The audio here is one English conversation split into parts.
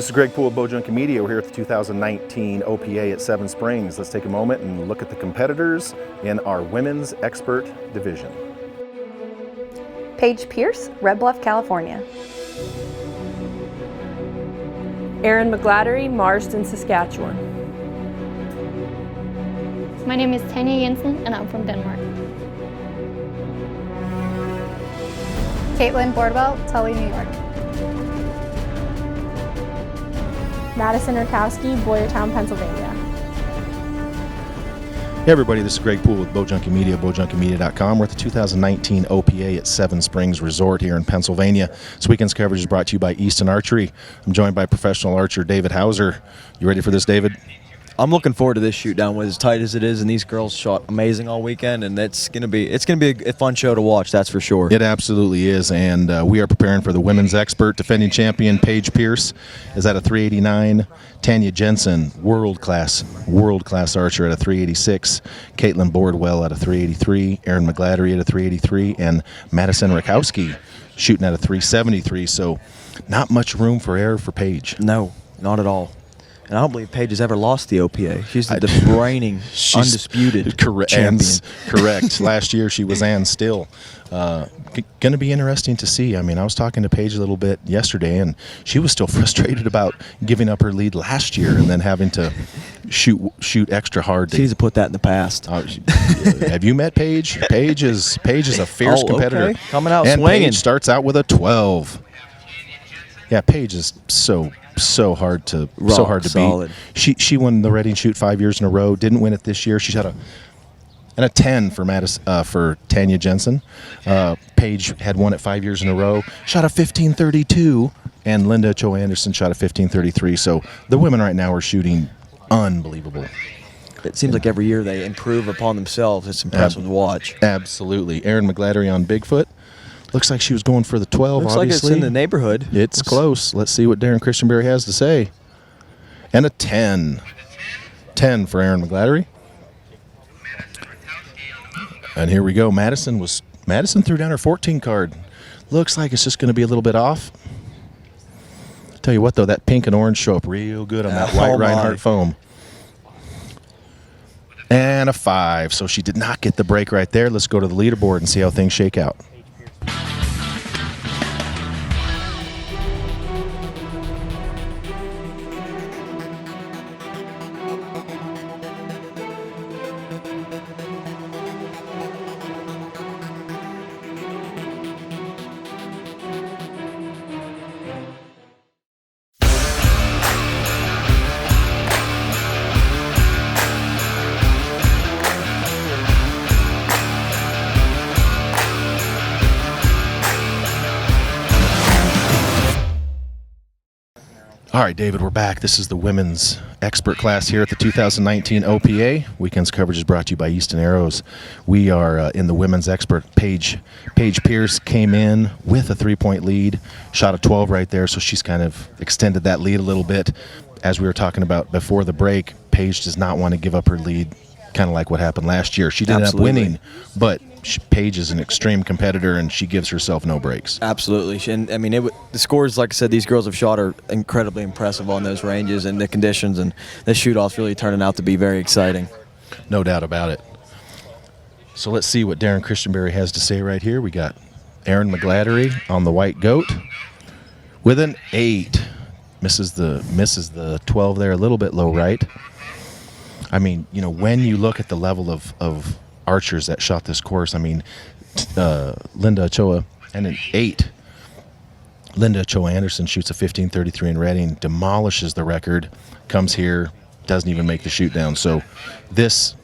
This is Greg Poole of Bowjunky Media. We're here at the 2019 OPA at Seven Springs. Let's take a moment and look at the competitors in our women's expert division. Paige Pearce, Red Bluff, California. Erin McGladdery, Marsden, Saskatchewan. My name is Tanya Jensen and I'm from Denmark. Caitlin Bordwell, Tully, New York. Madison Rakowski, Boyertown, Pennsylvania. Hey everybody, this is Greg Poole with Bowjunky Media, bowjunkymedia.com. We're at the 2019 OPA at Seven Springs Resort here in Pennsylvania. This weekend's coverage is brought to you by Easton Archery. I'm joined by professional archer David Hauser. You ready for this, David? I'm looking forward to this shoot down with as tight as it is, and these girls shot amazing all weekend, and it's gonna be a fun show to watch, that's for sure. It absolutely is, and we are preparing for the women's expert. Defending champion Paige Pearce is at a 389. Tanya Jensen, world class archer at a 386. Caitlin Bordwell at a 383. Erin McGladdery at a 383, and Madison Rakowski shooting at a 373. So, not much room for error for Paige. No, not at all. And I don't believe Paige has ever lost the OPA. She's the reigning, undisputed champion. Correct. Last year she was and still. Going to be interesting to see. I mean, I was talking to Paige a little bit yesterday, and she was still frustrated about giving up her lead last year and then having to shoot extra hard. She needs to put that in the past. Have you met Paige? Paige is a fierce competitor. Okay. Coming out and swinging. Paige starts out with a 12. Yeah, Paige is so hard to solid. beat. She won the Reading Shoot 5 years in a row. Didn't win it this year. She shot a 10 for Tanya Jensen. Paige had won it 5 years in a row. Shot a 15.32, and Linda Cho Anderson shot a 15.33. So the women right now are shooting unbelievable. It seems like every year they improve upon themselves. It's impressive to watch. Absolutely. Erin McGladdery on Bigfoot. Looks like she was going for the 12, Looks obviously. like it's in the neighborhood. It's close. Let's see what Darren Christianberry has to say. And a 10. 10 for Erin McGladdery. And here we go. Madison threw down her 14 card. Looks like it's just going to be a little bit off. Tell you what, though, that pink and orange show up real good on that white Reinhardt foam. And a 5. So she did not get the break right there. Let's go to the leaderboard and see how things shake out. All right, David, we're back. This is the women's expert class here at the 2019 OPA. Weekend's coverage is brought to you by Easton Arrows. We are in the women's expert. Paige Pearce came in with a 3-point lead, shot a 12 right there, so she's kind of extended that lead a little bit. As we were talking about before the break, Paige does not want to give up her lead, kind of like what happened last year. She did end up winning, but Paige is an extreme competitor, and she gives herself no breaks. Absolutely. And I mean, the scores, like I said, these girls have shot are incredibly impressive on those ranges and the conditions, and this shoot-off's really turning out to be very exciting. No doubt about it. So let's see what Darren Christianberry has to say right here. We got Erin McGladdery on the white goat with an 8. Misses the 12 there, a little bit low right. I mean, you know, when you look at the level of archers that shot this course, I mean, Linda Ochoa and an 8. Linda Ochoa Anderson shoots a 15.33 in Reading, demolishes the record, comes here, doesn't even make the shoot down. So this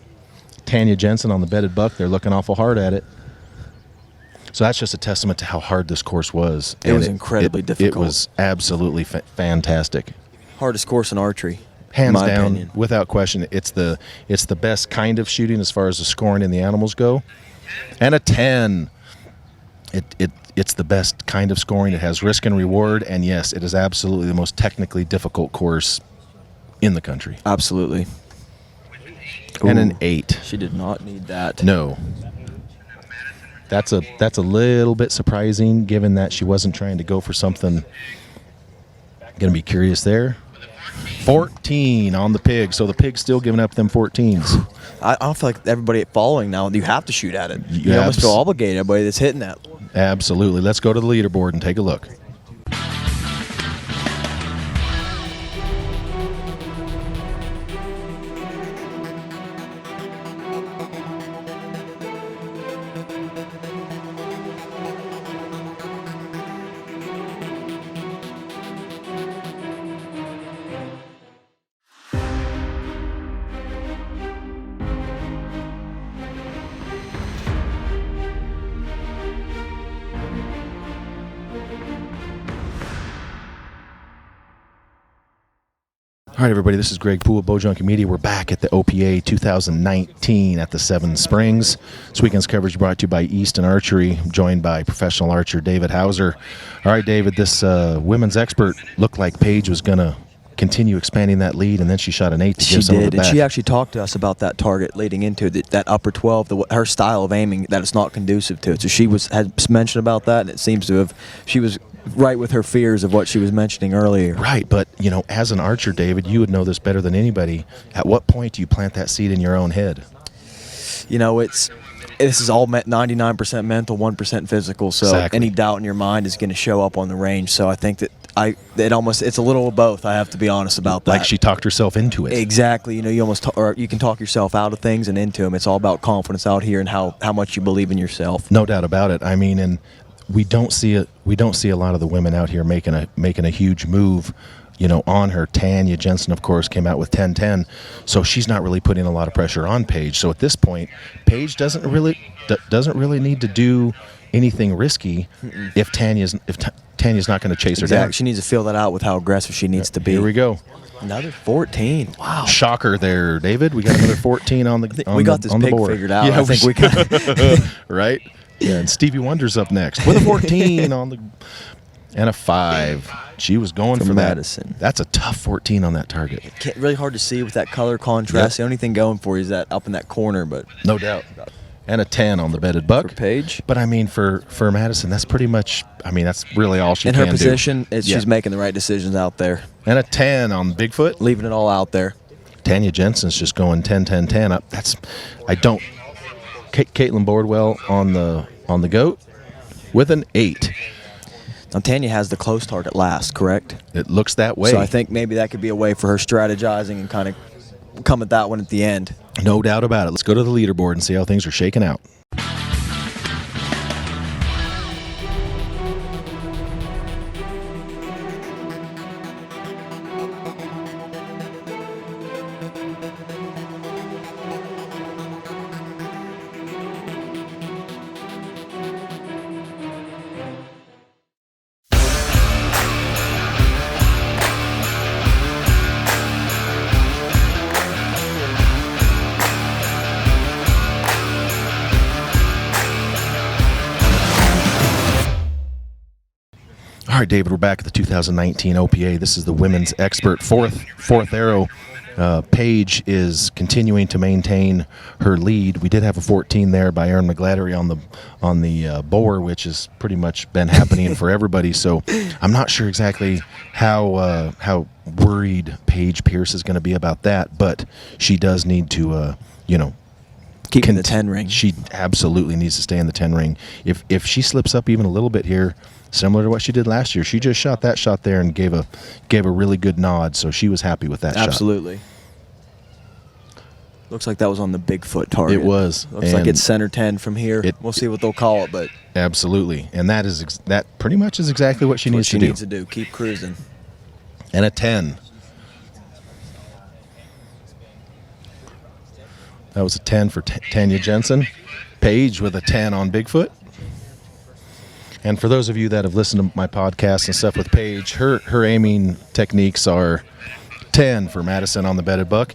Tanya Jensen on the bedded buck, they're looking awful hard at it. So that's just a testament to how hard this course was. It was incredibly difficult. It was absolutely fantastic. Hardest course in archery. Hands down, without question, it's the best kind of shooting as far as the scoring and the animals go. And a 10. It's the best kind of scoring. It has risk and reward, and yes, it is absolutely the most technically difficult course in the country. Absolutely. And an 8. She did not need that. No. That's a little bit surprising, given that she wasn't trying to go for something Going to be curious there. 14 on the pig. So the pig's still giving up them 14s. I don't feel like everybody following now, you have to shoot at it. You Yeah, almost feel obligated, everybody that's hitting that. Absolutely. Let's go to the leaderboard and take a look. All right, everybody, this is Greg Poole of Bowjunky Media. We're back at the OPA 2019 at the Seven Springs. This weekend's coverage brought to you by Easton Archery, joined by professional archer David Hauser. All right, David, this women's expert looked like Paige was going to continue expanding that lead, and then she shot an 8 to give some of it She did, back. and she actually talked to us about that target leading into it, that upper 12, her style of aiming, that it's not conducive to it. So she had mentioned about that, and it seems to have, she was right with her fears of what she was mentioning earlier. Right, but, you know, as an archer, David, you would know this better than anybody. At what point do you plant that seed in your own head? You know, this is all 99% mental, 1% physical. So Exactly. any doubt in your mind is going to show up on the range. So I think that it's a little of both. I have to be honest about that. Like she talked herself into it. Exactly. You know, you can talk yourself out of things and into them. It's all about confidence out here and how much you believe in yourself. No doubt about it. I mean, and we don't see a lot of the women out here making a huge move, you know, on her. Tanya Jensen, of course, came out with 10-10, so she's not really putting a lot of pressure on Paige. So at this point, Paige doesn't really need to do anything risky if Tanya's not going to chase her down. She needs to feel that out with how aggressive she needs to be. Here we go. Another 14. Wow. Shocker there, David. We got another 14 on the We got this on the pig board. figured out. Yeah, I think we got right. Yeah, and Stevie Wonder's up next with a 14 on the and a 5. She was going From for Madison. that. That's a tough 14 on that target. really hard to see with that color contrast. Yep. The only thing going for you is that up in that corner, but No doubt. And a 10 on the bedded buck. for Paige. But I mean, for Madison, that's pretty much. I mean, that's really all she In can her position, do. she's making the right decisions out there, And a 10 on Bigfoot. leaving it all out there. Tanya Jensen's just going 10-10-10 up. Caitlin Bordwell on the goat with an 8. Now Tanya has the close target last, correct? It looks that way. So I think maybe that could be a way for her strategizing and kind of come at that one at the end. No doubt about it. Let's go to the leaderboard and see how things are shaking out. All right, David, we're back at the 2019 OPA. This is the women's expert fourth arrow. Paige is continuing to maintain her lead. We did have a 14 there by Erin McGladdery on the bower, which has pretty much been happening for everybody. So I'm not sure exactly how worried Paige Pearce is going to be about that, but she does need to, Keep in the 10 ring. She absolutely needs to stay in the 10 ring. If she slips up even a little bit here, similar to what she did last year, she just shot that shot there and gave a really good nod, so she was happy with that shot. Absolutely. Looks like that was on the Bigfoot target. It was. Looks like And it's center 10 from here. We'll see what they'll call it, but absolutely. And that pretty much is exactly what she needs to do. needs to do. Keep cruising. And a 10. That was a 10 for Tanya Jensen. Paige with a 10 on Bigfoot. And for those of you that have listened to my podcast and stuff with Paige, her aiming techniques are 10 for Madison on the bedded buck.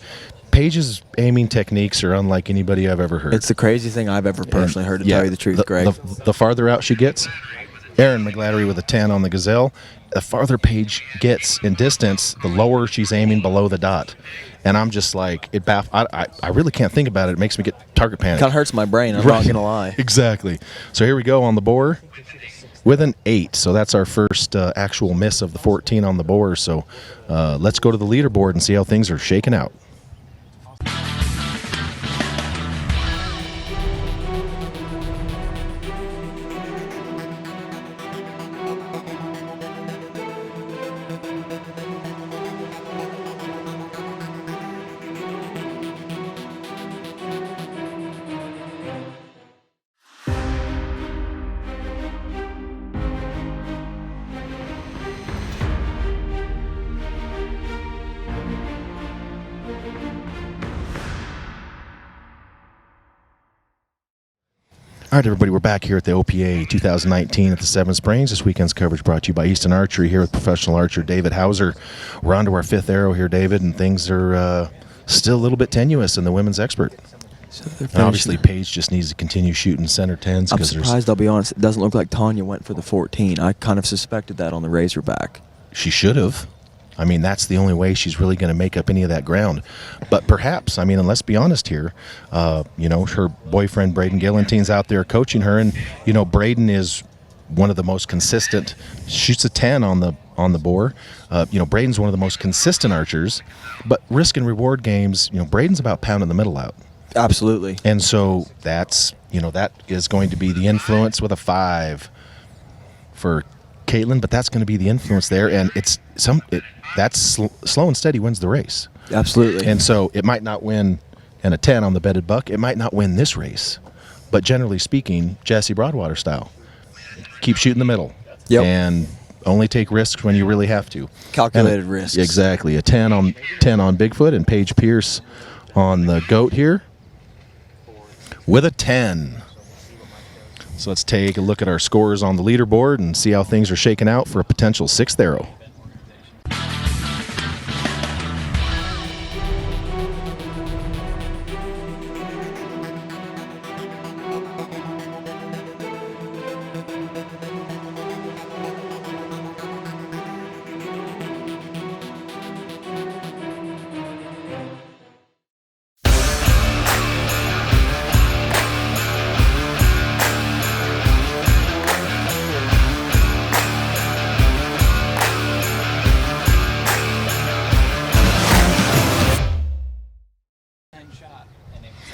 Paige's aiming techniques are unlike anybody I've ever heard. It's the crazy thing I've ever personally heard, to tell you the truth, Greg. The farther out she gets, Erin McGladdery with a 10 on the Gazelle, the farther Paige gets in distance, the lower she's aiming below the dot. And I'm just like, I really can't think about it. It makes me get target panic. Kind of hurts my brain, I'm not going to lie. Exactly. So here we go on the borer. with an 8. So that's our first actual miss of the 14 on the board. So let's go to the leaderboard and see how things are shaking out. All right, everybody, we're back here at the OPA 2019 at the Seven Springs. This weekend's coverage brought to you by Easton Archery here with professional archer David Hauser. We're on to our 5th arrow here, David, and things are still a little bit tenuous in the women's expert. So And obviously, Paige just needs to continue shooting center 10s. I'm surprised, I'll be honest. It doesn't look like Tanya went for the 14. I kind of suspected that on the Razorback. She should have. I mean, that's the only way she's really going to make up any of that ground. But perhaps, I mean, and let's be honest here, her boyfriend, Braden Gillantine's out there coaching her. And, Braden is one of the most consistent, shoots a 10 on the bore. Braden's one of the most consistent archers. But risk and reward games, Braden's about pounding the middle out. Absolutely. And so that is going to be the influence with a 5 for Caitlin, but that's going to be the influence there, and slow and steady wins the race. Absolutely. And so it might not win in a 10 on the bedded buck. It might not win this race, but generally speaking, Jesse Broadwater style, keep shooting the middle. Yep. And only take risks when you really have to. Calculated risks. Exactly. A 10 on Bigfoot, and Paige Pearce on the goat here with a 10. So let's take a look at our scores on the leaderboard and see how things are shaking out for a potential 6th arrow.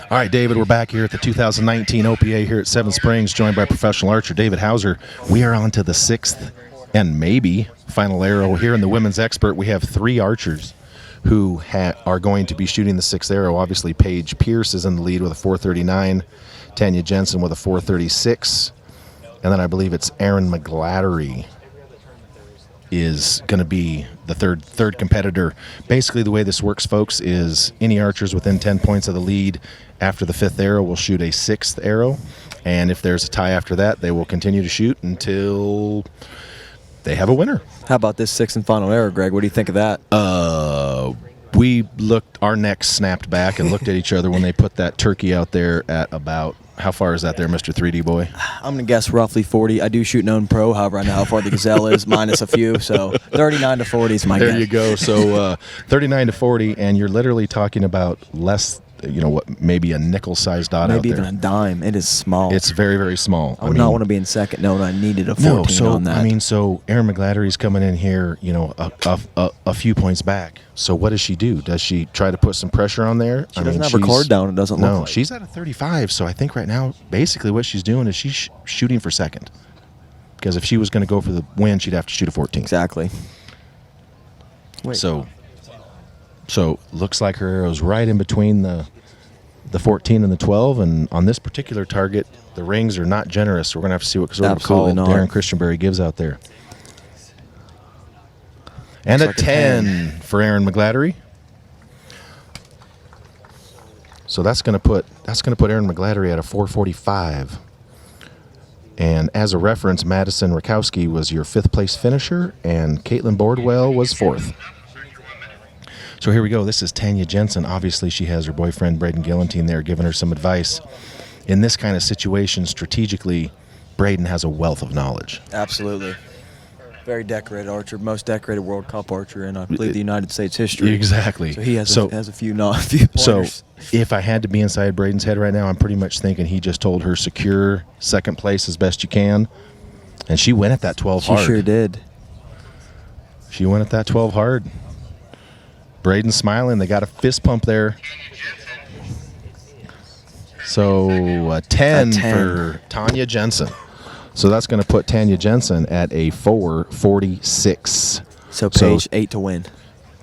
All right, David, we're back here at the 2019 OPA here at Seven Springs, joined by professional archer David Hauser. We are on to the 6th and maybe final arrow here in the women's expert. We have 3 archers who are going to be shooting the 6th arrow. Obviously, Paige Pearce is in the lead with a 439, Tanya Jensen with a 436, and then I believe it's Erin McGlattery is going to be the third competitor. Basically, the way this works, folks, is any archers within 10 points of the lead after the 5th arrow will shoot a 6th arrow, and if there's a tie after that, they will continue to shoot until they have a winner. How about this 6th and final arrow, Greg? What do you think of that? Our necks snapped back and looked at each other when they put that turkey out there at about, how far is that there, Mr. 3D boy? I'm going to guess roughly 40. I do shoot known pro, however I know how far the gazelle is, minus a few, so 39 to 40 is my guess. There you go. So 39 to 40, and you're literally talking about less, maybe a nickel-sized dot maybe out there. Even a dime. It is small. It's very, very small. I would not want to be in second note. I needed a 14 on that. So Erin McGlattery's coming in here, a few points back. So what does she do? Does she try to put some pressure on there? She doesn't have her card down. It doesn't look like. She's at a 35. So I think right now, basically what she's doing is she's shooting for second. Because if she was going to go for the win, she'd have to shoot a 14. Exactly. Wait. So looks like her arrow's right in between the 14 and the 12, and on this particular target, the rings are not generous. We're going to have to see what sort of call Darren Christianberry gives out there. And a 10 for Erin McGlattery. So that's going to put Erin McGlattery at a 445. And as a reference, Madison Rakowski was your 5th place finisher, and Caitlin Bordwell was 4th. So here we go. This is Tanya Jensen. Obviously, she has her boyfriend, Braden Gillantine, there giving her some advice. In this kind of situation, strategically, Braden has a wealth of knowledge. Absolutely. Very decorated archer, most decorated World Cup archer in, I believe, the United States history. Exactly. So he has a few pointers. So if I had to be inside Braden's head right now, I'm pretty much thinking he just told her secure second place as best you can. And she went at that 12 She hard. sure did. She went at that 12 hard. Braden smiling. They got a fist pump there. So a 10 for Tanya Jensen. So that's going to put Tanya Jensen at a 446. So Paige, 8 to win.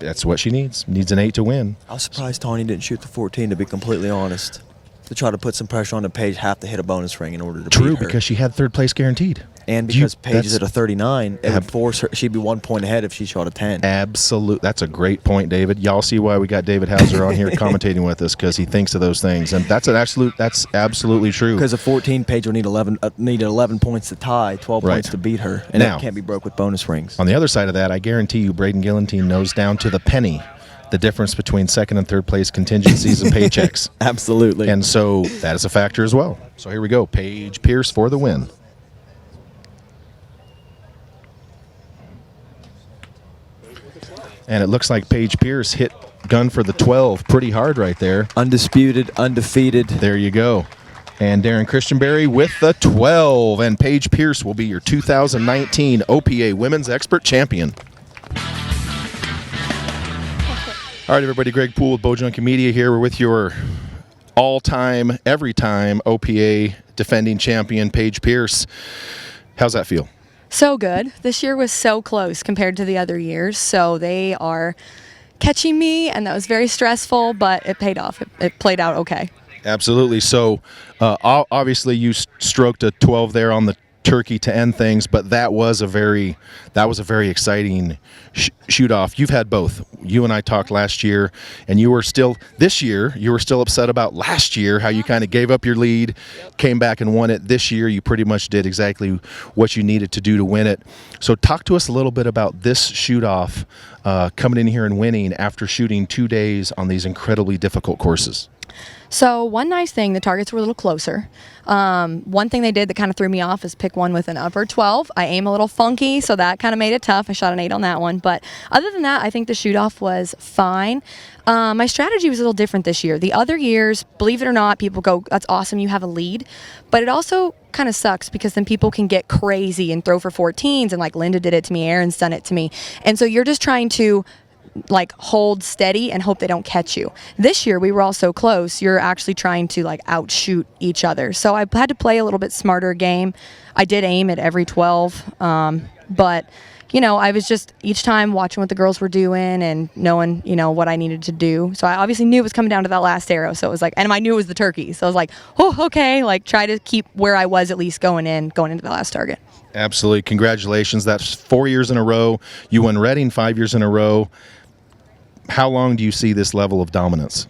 That's what she needs. Needs an 8 to win. I was surprised Tanya didn't shoot the 14, to be completely honest. To try to put some pressure on the Paige, have to hit a bonus ring in order to True, beat her. because she had third place guaranteed. And because Paige is at a 39, it would force her. She'd be 1 point ahead if she shot a 10. Absolute. That's a great point, David. Y'all see why we got David Hauser on here commentating with us, because he thinks of those things, and that's absolutely true. Because a 14, Paige will need 11 points to tie, 12 Right. points to beat her, and Now, that can't be broke with bonus rings. On the other side of that, I guarantee you, Braden Gillentine knows down to the penny the difference between second and third place contingencies and paychecks. Absolutely. And so that is a factor as well. So here we go. Paige Pearce for the win. And it looks like Paige Pearce hit gun for the 12 pretty hard right there. Undisputed, undefeated. There you go. And Darren Christianberry with the 12. And Paige Pearce will be your 2019 OPA Women's Expert Champion. All right, everybody. Greg Poole with Bowjunky Media here. We're with your all-time, every-time OPA defending champion, Paige Pearce. How's that feel? So good. This year was so close compared to the other years. So they are catching me, and that was very stressful, but it paid off. It played out okay. Absolutely. So, obviously, you stroked a 12 there on the turkey to end things, but that was a very exciting shoot off. You've had both. You and I talked last year, and you were still upset about last year, how you kind of gave up your lead, came back and won it. This year, you pretty much did exactly what you needed to do to win it. So talk to us a little bit about this shoot off, coming in here and winning after shooting 2 days on these incredibly difficult courses. So one nice thing, the targets were a little closer. One thing they did that kind of threw me off is pick one with an upper 12. I aim a little funky, so that kind of made it tough. I shot an 8 on that one. But other than that, I think the shoot-off was fine. My strategy was a little different this year. The other years, believe it or not, people go, that's awesome, you have a lead. But it also kind of sucks because then people can get crazy and throw for 14s, and like Linda did it to me, Aaron's done it to me. And so you're just trying to like hold steady and hope they don't catch you. This year we were all so close, you're actually trying to like outshoot each other. So I had to play a little bit smarter game. I did aim at every 12, but you know, I was just each time watching what the girls were doing and knowing, you know, what I needed to do. So I obviously knew it was coming down to that last arrow. So it was like, and I knew it was the turkey. So I was like, oh, okay, like try to keep where I was at least going into the last target. Absolutely. Congratulations. That's 4 years in a row. You won Reading 5 years in a row. How long do you see this level of dominance?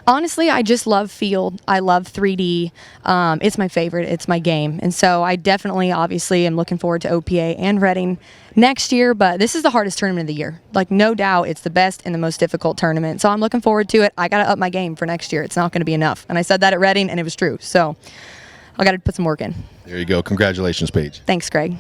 Honestly, I just love field. I love 3D. It's my favorite. It's my game. And so I definitely, obviously, am looking forward to OPA and Reading next year. But this is the hardest tournament of the year. Like, no doubt, it's the best and the most difficult tournament. So I'm looking forward to it. I got to up my game for next year. It's not going to be enough. And I said that at Reading, and it was true. So I got to put some work in. There you go. Congratulations, Paige. Thanks, Greg.